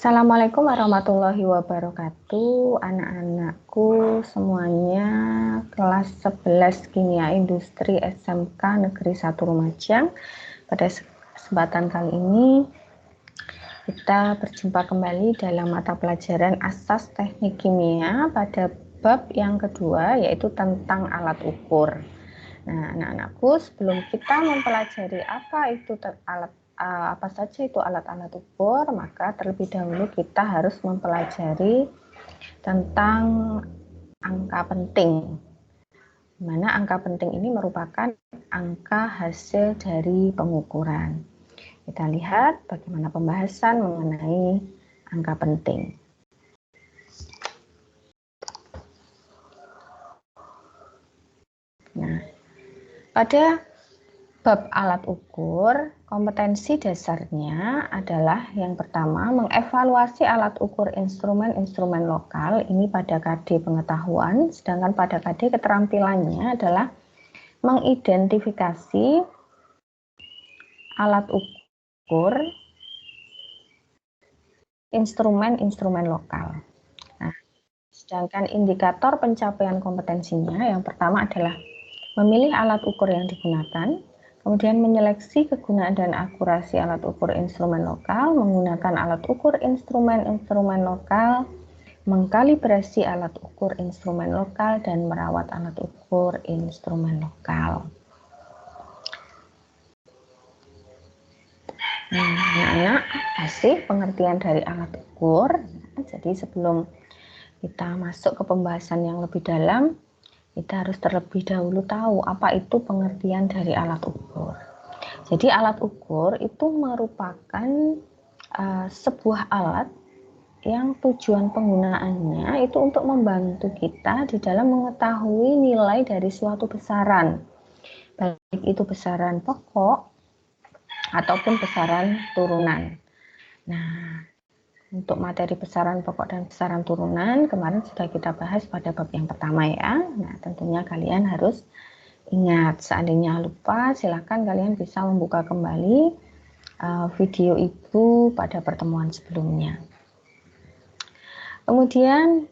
Assalamualaikum warahmatullahi wabarakatuh, anak-anakku semuanya kelas 11 Kimia Industri SMK Negeri 1 Lumajang. Pada kesempatan kali ini kita berjumpa kembali dalam mata pelajaran Asas Teknik Kimia pada bab yang kedua, yaitu tentang alat ukur. Nah, anak-anakku, sebelum kita mempelajari apa saja itu alat-alat ukur, maka terlebih dahulu kita harus mempelajari tentang angka penting. Mana angka penting ini merupakan angka hasil dari pengukuran. Kita lihat bagaimana pembahasan mengenai angka penting. Nah, pada bab alat ukur, kompetensi dasarnya adalah yang pertama, mengevaluasi alat ukur instrumen-instrumen lokal, ini pada KD pengetahuan, sedangkan pada KD keterampilannya adalah mengidentifikasi alat ukur instrumen-instrumen lokal. Nah, sedangkan indikator pencapaian kompetensinya yang pertama adalah memilih alat ukur yang digunakan, kemudian menyeleksi kegunaan dan akurasi alat ukur instrumen lokal, menggunakan alat ukur instrumen-instrumen lokal, mengkalibrasi alat ukur instrumen lokal, dan merawat alat ukur instrumen lokal. Nah, anak-anak, apa sih pengertian dari alat ukur? Jadi sebelum kita masuk ke pembahasan yang lebih dalam, kita harus terlebih dahulu tahu apa itu pengertian dari alat ukur. Jadi alat ukur itu merupakan sebuah alat yang tujuan penggunaannya itu untuk membantu kita di dalam mengetahui nilai dari suatu besaran, baik itu besaran pokok ataupun besaran turunan. Nah, untuk materi besaran pokok dan besaran turunan kemarin sudah kita bahas pada bab yang pertama ya. Nah, tentunya kalian harus ingat. Seandainya lupa, silakan kalian bisa membuka kembali video ibu pada pertemuan sebelumnya. Kemudian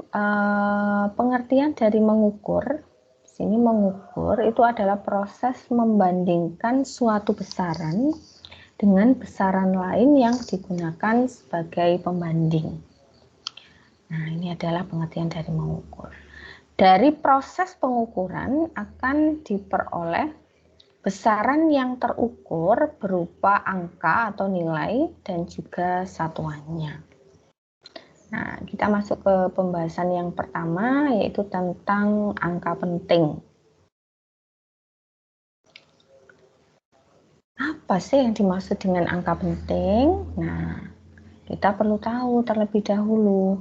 pengertian dari mengukur. Sini mengukur itu adalah proses membandingkan suatu besaran dengan besaran lain yang digunakan sebagai pembanding. Nah, ini adalah pengertian dari mengukur. Dari proses pengukuran akan diperoleh besaran yang terukur berupa angka atau nilai dan juga satuannya. Nah, kita masuk ke pembahasan yang pertama, yaitu tentang angka penting. Apa sih yang dimaksud dengan angka penting? Nah, kita perlu tahu terlebih dahulu.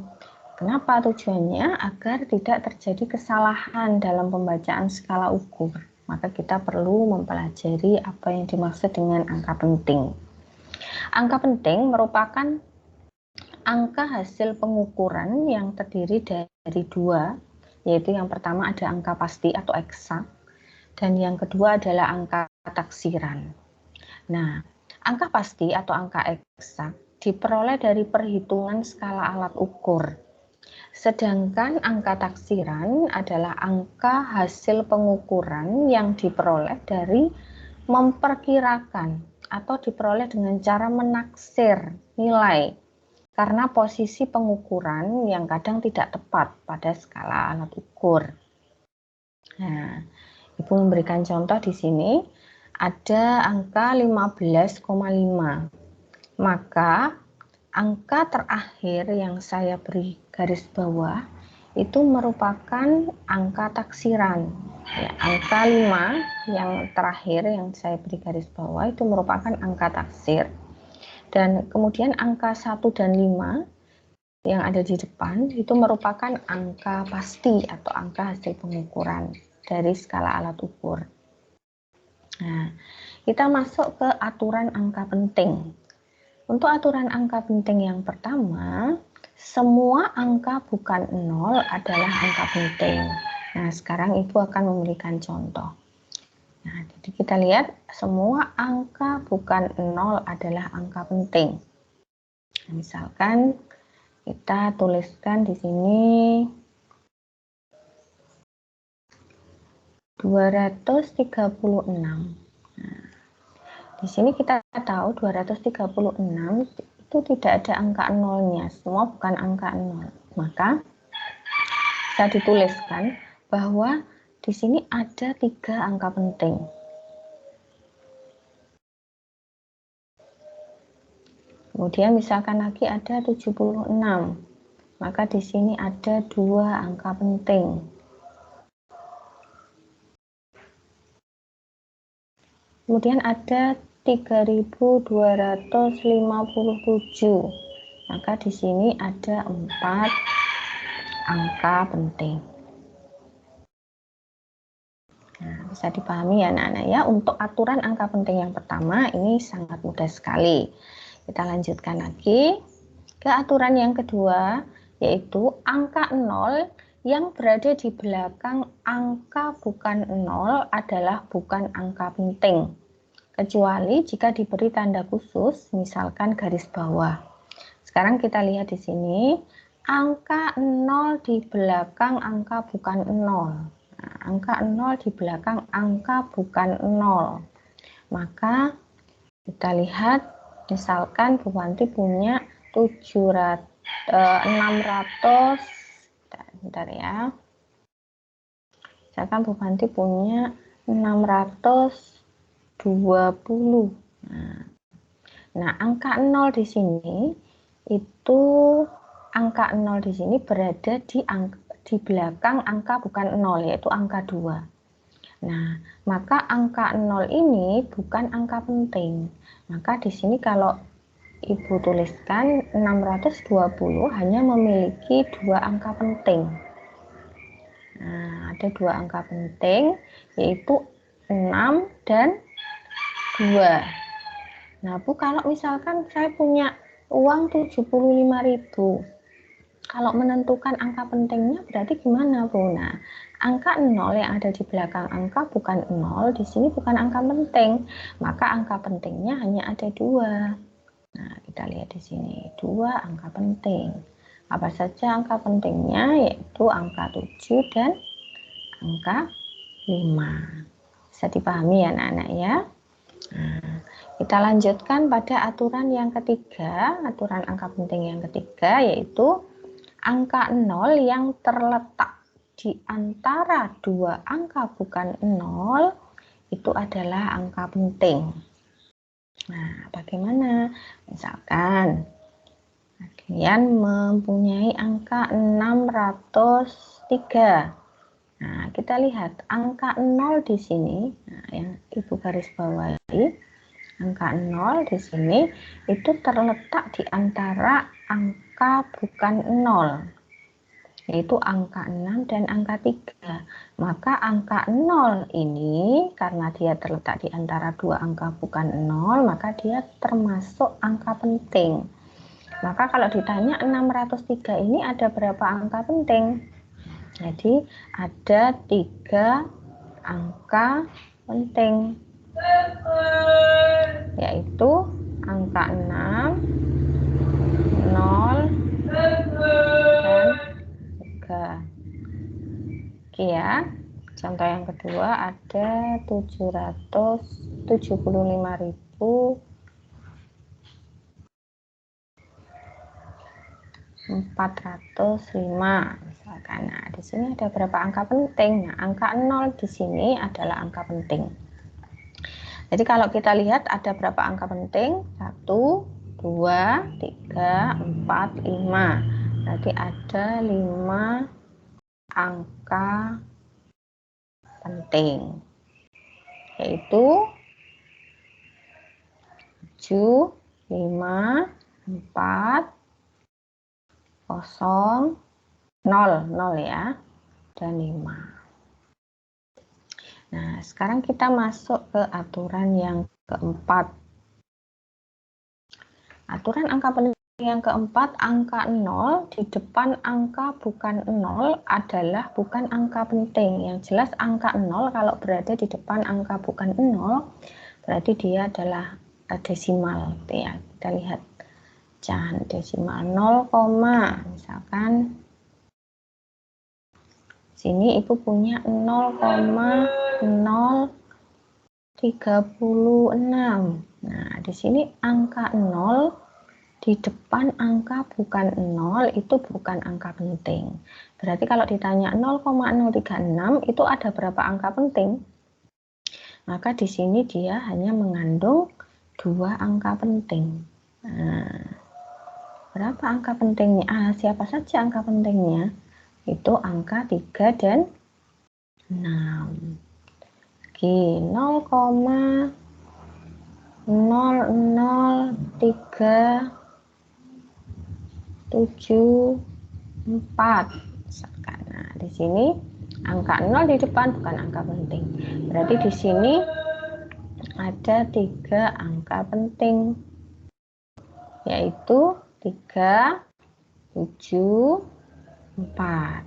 Kenapa tujuannya? Agar tidak terjadi kesalahan dalam pembacaan skala ukur. Maka kita perlu mempelajari apa yang dimaksud dengan angka penting. Angka penting merupakan angka hasil pengukuran yang terdiri dari dua, yaitu yang pertama ada angka pasti atau eksak, dan yang kedua adalah angka taksiran. Nah, angka pasti atau angka eksak diperoleh dari perhitungan skala alat ukur. Sedangkan angka taksiran adalah angka hasil pengukuran yang diperoleh dari memperkirakan atau diperoleh dengan cara menaksir nilai karena posisi pengukuran yang kadang tidak tepat pada skala alat ukur. Nah, Ibu memberikan contoh di sini. Ada angka 15,5. Maka angka terakhir yang saya beri garis bawah itu merupakan angka taksiran. Ya, angka 5 yang terakhir yang saya beri garis bawah itu merupakan angka taksir. Dan kemudian angka 1 dan 5 yang ada di depan itu merupakan angka pasti atau angka hasil pengukuran dari skala alat ukur. Nah, kita masuk ke aturan angka penting. Untuk aturan angka penting yang pertama, semua angka bukan 0 adalah angka penting. Nah, sekarang Ibu akan memberikan contoh. Nah, jadi kita lihat semua angka bukan 0 adalah angka penting. Nah, misalkan kita tuliskan di sini 236. Nah, di sini kita tahu 236 itu tidak ada angka nolnya, semua bukan angka nol. Maka bisa dituliskan bahwa di sini ada 3 angka penting. Kemudian misalkan lagi ada 76, maka di sini ada 2 angka penting. Kemudian ada 3257, maka di sini ada 4 angka penting. Nah, bisa dipahami ya anak-anak ya, untuk aturan angka penting yang pertama ini sangat mudah sekali. Kita lanjutkan lagi ke aturan yang kedua, yaitu angka 0 yang berada di belakang angka bukan 0 adalah bukan angka penting, kecuali jika diberi tanda khusus, misalkan garis bawah. Sekarang kita lihat di sini, angka 0 di belakang angka bukan 0. Nah, angka 0 di belakang angka bukan 0. Maka kita lihat, misalkan Bu Wanti punya 600, bentar ya. Misalkan Bu Wanti punya 620. Nah, angka 0 di sini itu angka 0 di sini berada di belakang angka bukan 0, yaitu angka 2. Nah, maka angka 0 ini bukan angka penting. Maka di sini kalau Ibu tuliskan 620 hanya memiliki 2 angka penting. Nah, ada 2 angka penting, yaitu 6 dan 2. Nah, Bu, kalau misalkan saya punya uang 75.000, kalau menentukan angka pentingnya berarti gimana, Bu? Nah, angka 0 yang ada di belakang angka bukan 0, di sini bukan angka penting. Maka angka pentingnya hanya ada 2. Nah, kita lihat di sini 2 angka penting. Apa saja angka pentingnya? Yaitu angka 7 dan angka 5. Bisa dipahami ya anak-anak ya? Nah, kita lanjutkan pada aturan yang ketiga, aturan angka penting yang ketiga, yaitu angka 0 yang terletak di antara 2 angka bukan 0 itu adalah angka penting. Nah, bagaimana? Misalkan kalian mempunyai angka 603. Nah, kita lihat angka 0 di sini, nah, yang Ibu garis bawahi, angka 0 di sini itu terletak di antara angka bukan 0, yaitu angka 6 dan angka 3. Maka angka 0 ini karena dia terletak di antara 2 angka bukan 0, maka dia termasuk angka penting. Maka kalau ditanya 603 ini ada berapa angka penting? Jadi ada 3 angka penting, yaitu angka 6, 0, dan 3. Oke ya. Contoh yang kedua ada 775.405 misalkan. Nah, di sini ada berapa angka penting? Nah, angka 0 di sini adalah angka penting. Jadi kalau kita lihat ada berapa angka penting? 1, 2, 3, 4, 5. Berarti ada 5 angka penting, yaitu 7, 5, 4, 0, 0 ya, dan 5. Nah, sekarang kita masuk ke aturan yang keempat. Aturan angka penting yang keempat, angka 0 di depan angka bukan 0 adalah bukan angka penting. Yang jelas angka 0 kalau berada di depan angka bukan 0, berarti dia adalah desimal. Ya, kita lihat pecahan desimal 0, misalkan sini Ibu punya 0,036. Nah, di sini angka 0 di depan angka bukan 0 itu bukan angka penting. Berarti kalau ditanya 0,036 itu ada berapa angka penting? Maka di sini dia hanya mengandung 2 angka penting. Nah, berapa angka pentingnya? Siapa saja angka pentingnya? Itu angka 3 dan 6. Oke, 0,00374. Nah, di sini angka 0 di depan bukan angka penting. Berarti di sini ada 3 angka penting, yaitu 3, 7, 4.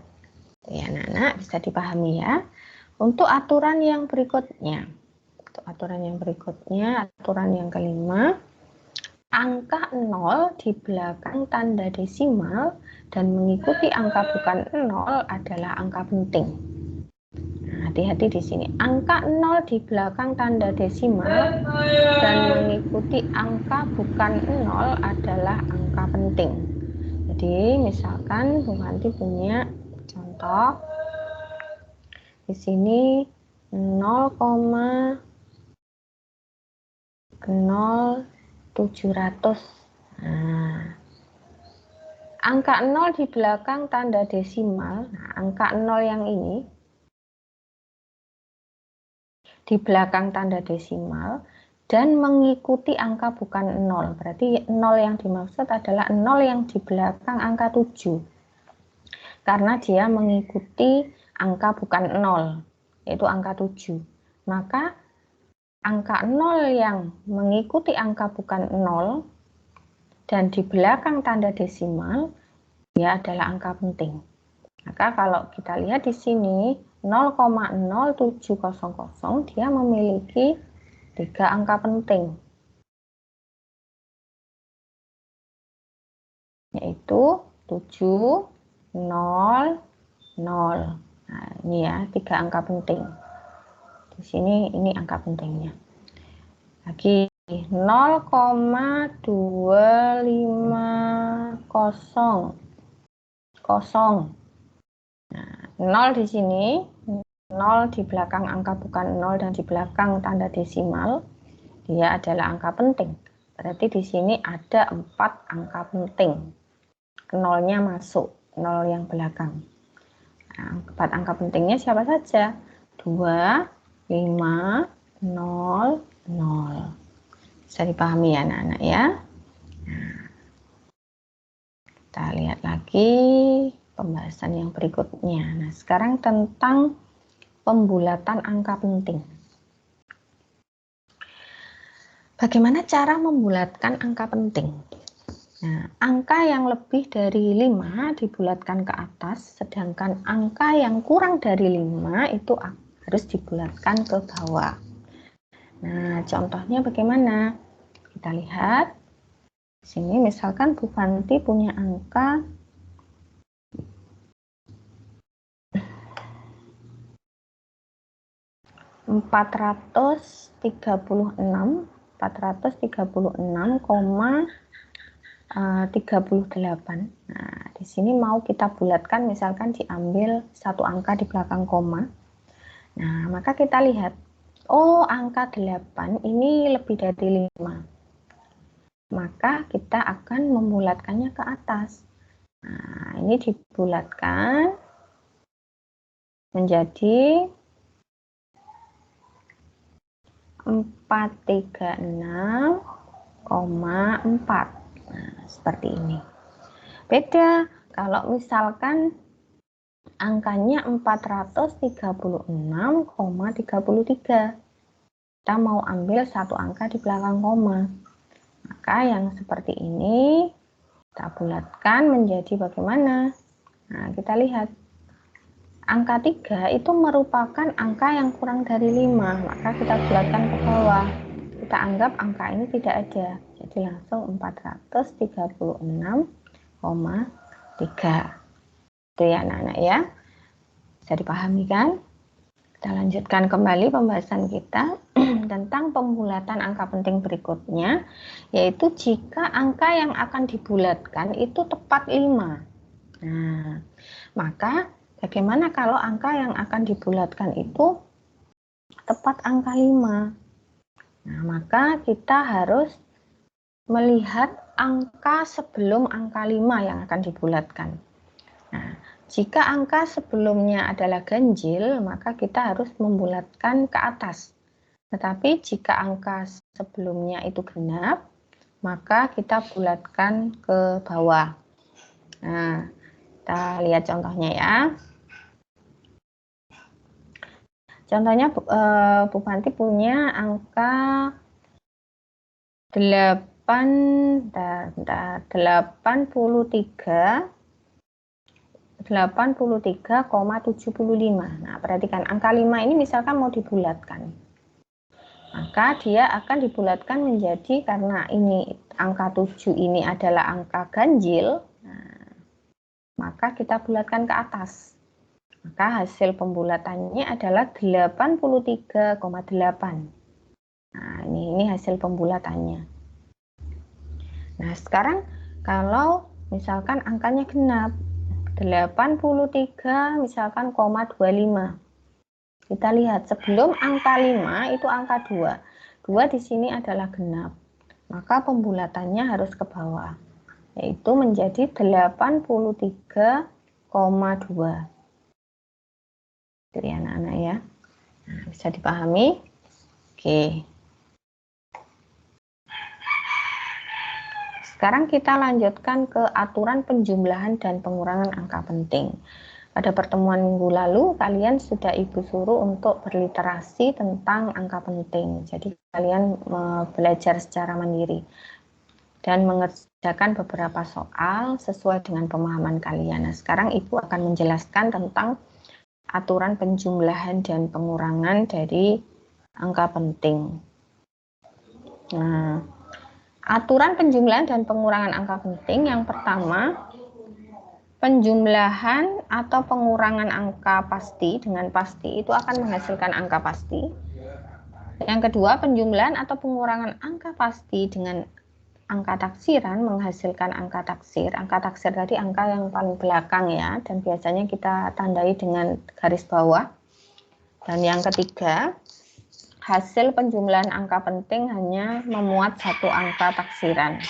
Ya, anak-anak bisa dipahami ya. Untuk aturan yang berikutnya, aturan yang kelima, angka 0 di belakang tanda desimal dan mengikuti angka bukan 0 adalah angka penting. Nah, hati-hati di sini. Angka 0 di belakang tanda desimal dan mengikuti angka bukan 0 adalah angka penting. Jadi, misalkan Bu Hanti punya contoh di sini 0,0700. Nah, angka 0 di belakang tanda desimal, nah, angka 0 yang ini di belakang tanda desimal dan mengikuti angka bukan 0. Berarti 0 yang dimaksud adalah 0 yang di belakang angka 7. Karena dia mengikuti angka bukan 0, yaitu angka 7. Maka angka 0 yang mengikuti angka bukan 0 dan di belakang tanda desimal, dia adalah angka penting. Maka kalau kita lihat di sini 0,0700 dia memiliki 3 angka penting, yaitu 7, 0, 0. Nah, ini ya 3 angka penting. Di sini ini angka pentingnya. Lagi 0,250. Nah, 0 di sini, 0 di belakang angka bukan 0 dan di belakang tanda desimal, dia adalah angka penting. Berarti di sini ada 4 angka penting. Nolnya masuk, 0 yang belakang. Nah, 4 angka pentingnya siapa saja? 2, 5, 0, 0. Bisa dipahami ya anak-anak ya. Nah, kita lihat lagi pembahasan yang berikutnya. Nah, sekarang tentang pembulatan angka penting. Bagaimana cara membulatkan angka penting? Nah, angka yang lebih dari 5 dibulatkan ke atas, sedangkan angka yang kurang dari 5 itu harus dibulatkan ke bawah. Nah, contohnya bagaimana? Kita lihat. Di sini misalkan Bu Fanti punya angka 436,38. Nah, di sini mau kita bulatkan, misalkan diambil satu angka di belakang koma. Nah, maka kita lihat, oh angka 8 ini lebih dari 5. Maka kita akan membulatkannya ke atas. Nah, ini dibulatkan menjadi 436,4. Nah, seperti ini. Beda kalau misalkan angkanya 436,33. Kita mau ambil satu angka di belakang koma. Maka yang seperti ini kita bulatkan menjadi bagaimana? Nah, kita lihat. Angka 3 itu merupakan angka yang kurang dari 5, maka kita bulatkan ke bawah. Kita anggap angka ini tidak ada. Jadi langsung 436,3. Itu ya anak-anak ya. Bisa dipahami kan? Kita lanjutkan kembali pembahasan kita tentang pembulatan angka penting berikutnya, yaitu jika angka yang akan dibulatkan itu tepat 5. Nah, maka bagaimana kalau angka yang akan dibulatkan itu tepat angka 5? Nah, maka kita harus melihat angka sebelum angka 5 yang akan dibulatkan. Nah, jika angka sebelumnya adalah ganjil, maka kita harus membulatkan ke atas. Tetapi jika angka sebelumnya itu genap, maka kita bulatkan ke bawah. Nah, kita lihat contohnya ya. Contohnya Bu Fanti punya angka 83,75. Nah, perhatikan angka 5 ini misalkan mau dibulatkan. Maka dia akan dibulatkan menjadi, karena ini angka 7 ini adalah angka ganjil, nah, maka kita bulatkan ke atas. Maka hasil pembulatannya adalah 83,8. Nah, ini hasil pembulatannya. Nah, sekarang kalau misalkan angkanya genap, 83 misalkan 0,25. Kita lihat sebelum angka 5 itu angka 2. 2 di sini adalah genap. Maka pembulatannya harus ke bawah, yaitu menjadi 83,2. Jadi anak-anak ya. Nah, bisa dipahami? Oke. Sekarang kita lanjutkan ke aturan penjumlahan dan pengurangan angka penting. Pada pertemuan minggu lalu, kalian sudah Ibu suruh untuk berliterasi tentang angka penting. Jadi kalian belajar secara mandiri dan mengerjakan beberapa soal sesuai dengan pemahaman kalian. Nah, sekarang Ibu akan menjelaskan tentang aturan penjumlahan dan pengurangan dari angka penting. Nah, aturan penjumlahan dan pengurangan angka penting yang pertama, penjumlahan atau pengurangan angka pasti dengan pasti itu akan menghasilkan angka pasti. Yang kedua, penjumlahan atau pengurangan angka pasti dengan angka taksiran menghasilkan angka taksir. Angka taksir tadi angka yang paling belakang ya, dan biasanya kita tandai dengan garis bawah. Dan yang ketiga, hasil penjumlahan angka penting hanya memuat satu angka taksiran.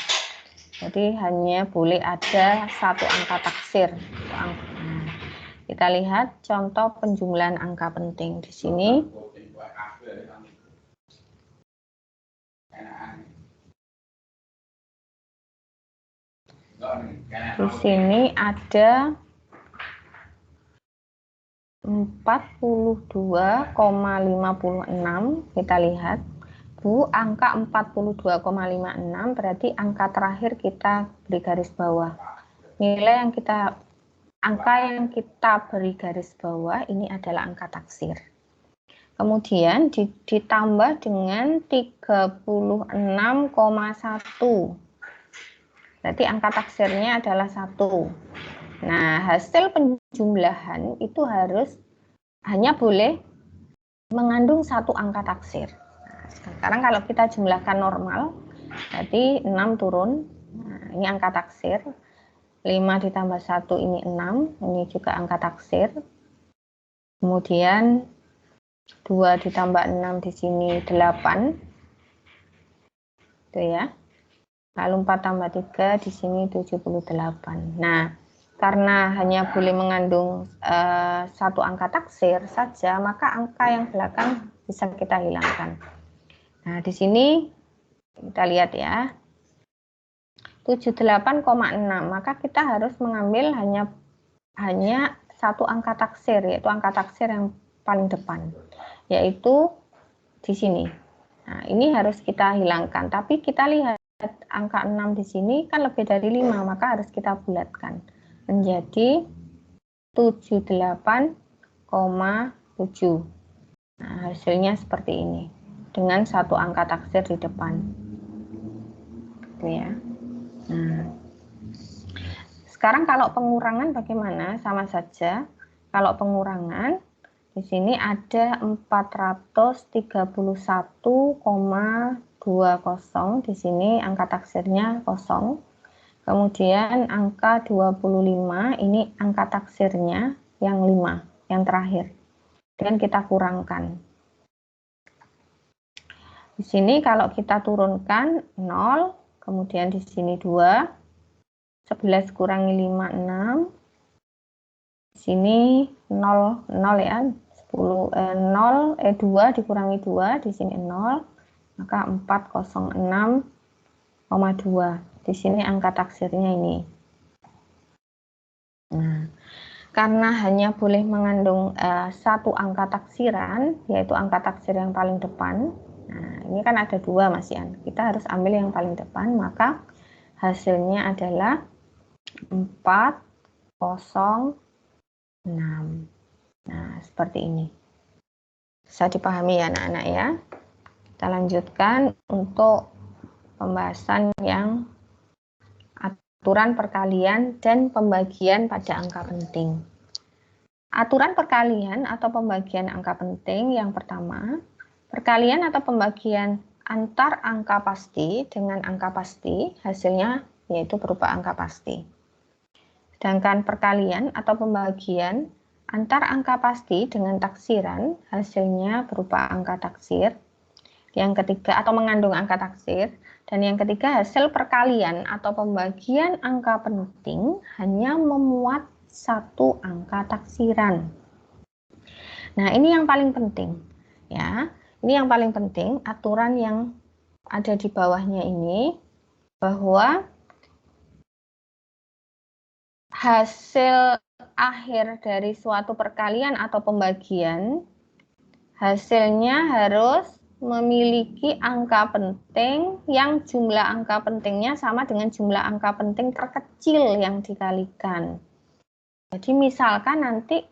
Jadi hanya boleh ada satu angka taksir. Kita lihat contoh penjumlahan angka penting di sini. Di sini ada 42,56. Kita lihat, Bu, angka 42,56 berarti angka terakhir kita beri garis bawah. Nilai angka yang kita beri garis bawah ini adalah angka taksir. Kemudian ditambah dengan 36,1. Berarti angka taksirnya adalah 1. Nah, hasil penjumlahan itu hanya boleh mengandung satu angka taksir. Nah, sekarang kalau kita jumlahkan normal, berarti 6 turun. Nah, ini angka taksir. 5 ditambah 1 ini 6, ini juga angka taksir. Kemudian 2 ditambah 6 di sini 8. Itu ya. Lalu 4 tambah 3 di sini 78. Nah, karena hanya boleh mengandung satu angka taksir saja, maka angka yang belakang bisa kita hilangkan. Nah, di sini kita lihat ya. 78,6. Maka kita harus mengambil hanya satu angka taksir, yaitu angka taksir yang paling depan, yaitu di sini. Nah, ini harus kita hilangkan, tapi kita lihat angka 6 di sini kan lebih dari 5, maka harus kita bulatkan menjadi 78,7. Nah, hasilnya seperti ini dengan satu angka taksir di depan. ya. Nah, sekarang kalau pengurangan bagaimana? Sama saja. Kalau pengurangan di sini ada 431,20. Di sini angka taksirnya 0. Kemudian angka 25 ini angka taksirnya yang 5, yang terakhir. Dan kita kurangkan. Di sini kalau kita turunkan 0, kemudian di sini 2, 11 kurangi 5, 6. Di sini 0, 0 ya, 0, 2 dikurangi 2, di sini 0, maka 406,2. Di sini angka taksirnya ini. Nah, karena hanya boleh mengandung satu angka taksiran, yaitu angka taksir yang paling depan. Nah, ini kan ada 2 Mas Yan. Kita harus ambil yang paling depan, maka hasilnya adalah 406. Nah, seperti ini. Bisa dipahami ya anak-anak ya. Kita lanjutkan untuk pembahasan yang aturan perkalian dan pembagian pada angka penting. Aturan perkalian atau pembagian angka penting yang pertama, perkalian atau pembagian antar angka pasti dengan angka pasti, hasilnya yaitu berupa angka pasti. Sedangkan perkalian atau pembagian antar angka pasti dengan taksiran, hasilnya berupa angka taksir. Yang ketiga, atau mengandung angka taksir. Dan yang ketiga, hasil perkalian atau pembagian angka penting hanya memuat satu angka taksiran. Nah, ini yang paling penting ya. Ini yang paling penting, aturan yang ada di bawahnya ini, bahwa hasil akhir dari suatu perkalian atau pembagian, hasilnya harus memiliki angka penting yang jumlah angka pentingnya sama dengan jumlah angka penting terkecil yang dikalikan. Jadi misalkan nanti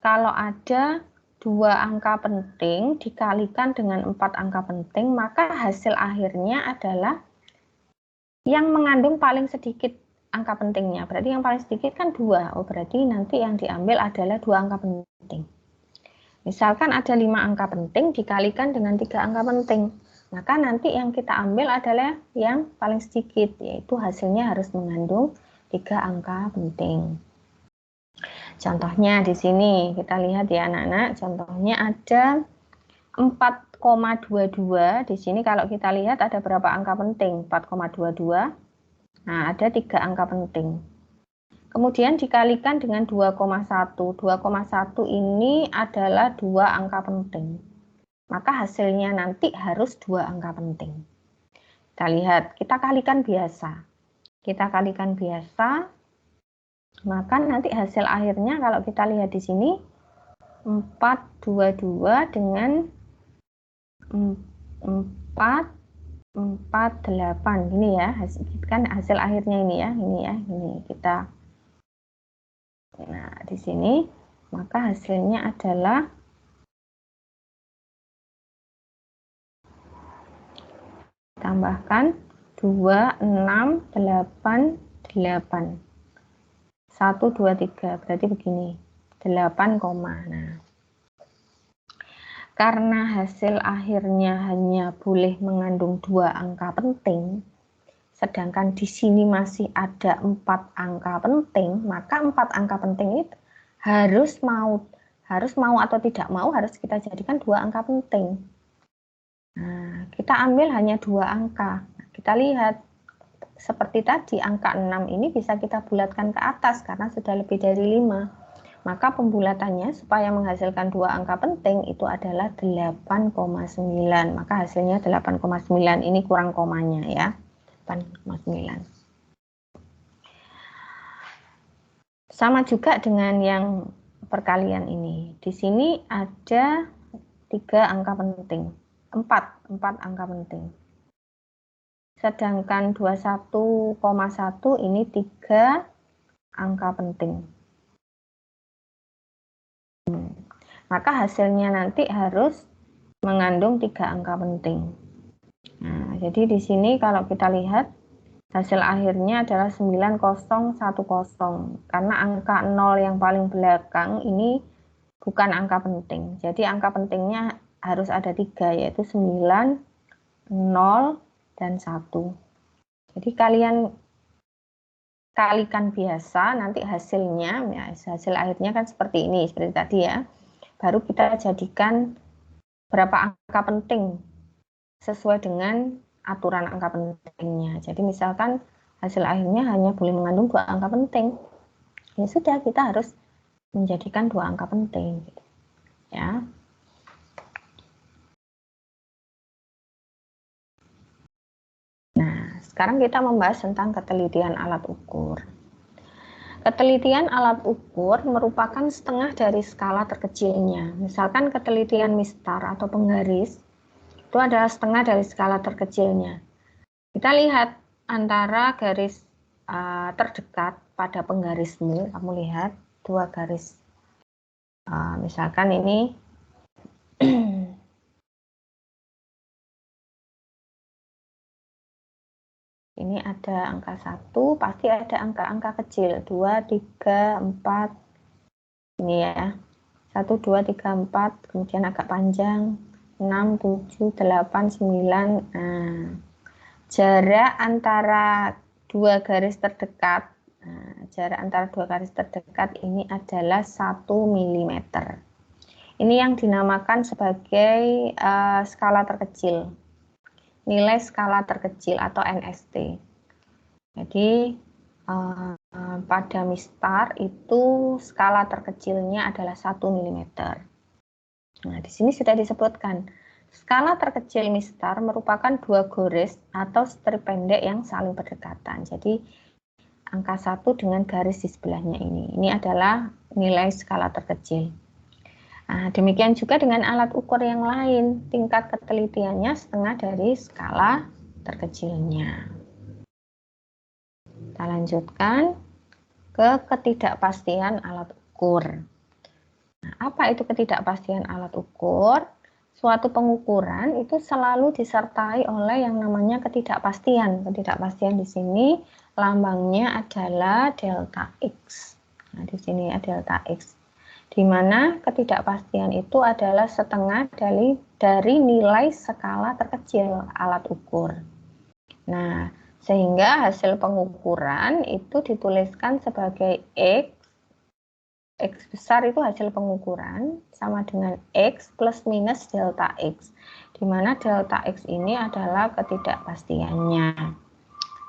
kalau ada 2 angka penting dikalikan dengan 4 angka penting, maka hasil akhirnya adalah yang mengandung paling sedikit angka pentingnya. Berarti yang paling sedikit kan 2. Oh, berarti nanti yang diambil adalah 2 angka penting. Misalkan ada 5 angka penting dikalikan dengan 3 angka penting, maka nanti yang kita ambil adalah yang paling sedikit, yaitu hasilnya harus mengandung 3 angka penting. Contohnya di sini kita lihat ya anak-anak, contohnya ada 4,22. Di sini kalau kita lihat ada berapa angka penting? 4,22. Nah, ada 3 angka penting. Kemudian dikalikan dengan 2,1. 2,1 ini adalah 2 angka penting. Maka hasilnya nanti harus 2 angka penting. Kita lihat, kita kalikan biasa. Kita kalikan biasa, maka nanti hasil akhirnya kalau kita lihat di sini 422 dengan 448. Ini ya, kan hasil akhirnya ini ya, ini kita. Nah, di sini maka hasilnya adalah tambahkan 2688. 1 2 3 berarti begini. 8, nah. Karena hasil akhirnya hanya boleh mengandung 2 angka penting, sedangkan di sini masih ada 4 angka penting, maka 4 angka penting itu harus mau atau tidak mau harus kita jadikan 2 angka penting. Nah, kita ambil hanya 2 angka. Nah, kita lihat seperti tadi angka 6 ini bisa kita bulatkan ke atas karena sudah lebih dari 5. Maka pembulatannya supaya menghasilkan 2 angka penting itu adalah 8,9. Maka hasilnya 8,9. Ini kurang komanya ya. 8,9. Sama juga dengan yang perkalian ini. Di sini ada 3 angka penting. 4 angka penting. Sedangkan 21,1 ini 3 angka penting. Maka hasilnya nanti harus mengandung 3 angka penting. Nah, jadi di sini kalau kita lihat Hasil akhirnya adalah 9010, karena angka 0 yang paling belakang ini bukan angka penting. Jadi angka pentingnya harus ada 3, yaitu 9, 0, dan 1. Jadi kalian kalikan biasa, nanti hasilnya, ya, hasil akhirnya kan seperti ini, seperti tadi ya. Baru kita jadikan berapa angka penting sesuai dengan aturan angka pentingnya. Jadi misalkan hasil akhirnya hanya boleh mengandung 2 angka penting. Ya sudah, kita harus menjadikan 2 angka penting. Ya. Nah, sekarang kita membahas tentang ketelitian alat ukur. Ketelitian alat ukur merupakan setengah dari skala terkecilnya. Misalkan ketelitian mistar atau penggaris itu adalah setengah dari skala terkecilnya. Kita lihat antara garis terdekat pada penggarismu, kamu lihat 2 garis. Misalkan ini ini ada angka 1, pasti ada angka-angka kecil, 2, 3, 4, ini ya, 1, 2, 3, 4, kemudian agak panjang, 6, 7, 8, 9, nah, jarak antara 2 garis terdekat, jarak antara 2 garis terdekat ini adalah 1 mm. Ini yang dinamakan sebagai skala terkecil. Nilai skala terkecil atau NST. Jadi pada mistar itu skala terkecilnya adalah 1 mm. Nah, di sini sudah disebutkan skala terkecil mistar merupakan 2 garis atau strip pendek yang saling berdekatan. Jadi angka 1 dengan garis di sebelahnya ini. Ini adalah nilai skala terkecil. Nah, demikian juga dengan alat ukur yang lain, tingkat ketelitiannya setengah dari skala terkecilnya. Kita lanjutkan ke ketidakpastian alat ukur. Nah, apa itu ketidakpastian alat ukur? Suatu pengukuran itu selalu disertai oleh yang namanya ketidakpastian. Ketidakpastian di sini lambangnya adalah delta X. Nah, di sini ada delta X. Di mana ketidakpastian itu adalah setengah dari nilai skala terkecil alat ukur. Nah, sehingga hasil pengukuran itu dituliskan sebagai X. X besar itu hasil pengukuran sama dengan X plus minus delta X. Di mana delta X ini adalah ketidakpastiannya.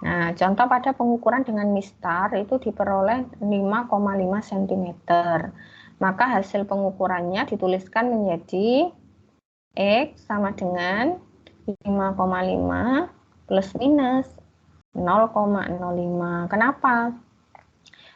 Nah, contoh pada pengukuran dengan mistar itu diperoleh 5,5 cm. Maka hasil pengukurannya dituliskan menjadi X sama dengan 5,5 plus minus 0,05. Kenapa?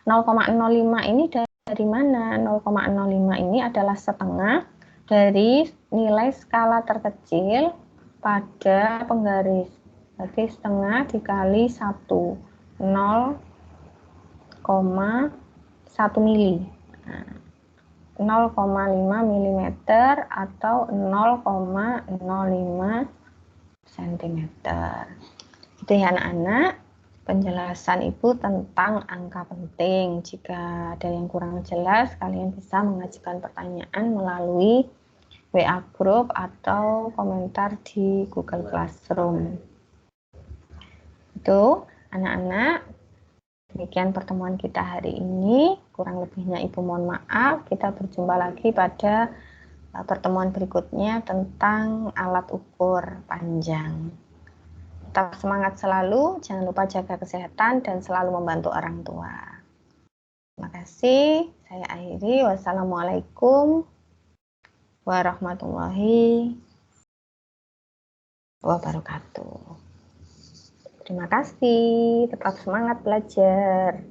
0,05 ini dari mana? 0,05 ini adalah setengah dari nilai skala terkecil pada penggaris. Berarti setengah dikali 1, 0,1 mili. Nah, 0,5 mm atau 0,05 cm. Itu ya anak-anak, penjelasan Ibu tentang angka penting. Jika ada yang kurang jelas, kalian bisa mengajukan pertanyaan melalui WA group atau komentar di Google Classroom. Itu anak-anak. Demikian pertemuan kita hari ini, kurang lebihnya Ibu mohon maaf. Kita berjumpa lagi pada pertemuan berikutnya tentang alat ukur panjang. Tetap semangat selalu, jangan lupa jaga kesehatan dan selalu membantu orang tua. Terima kasih, saya akhiri. Wassalamualaikum warahmatullahi wabarakatuh. Terima kasih, tetap semangat belajar.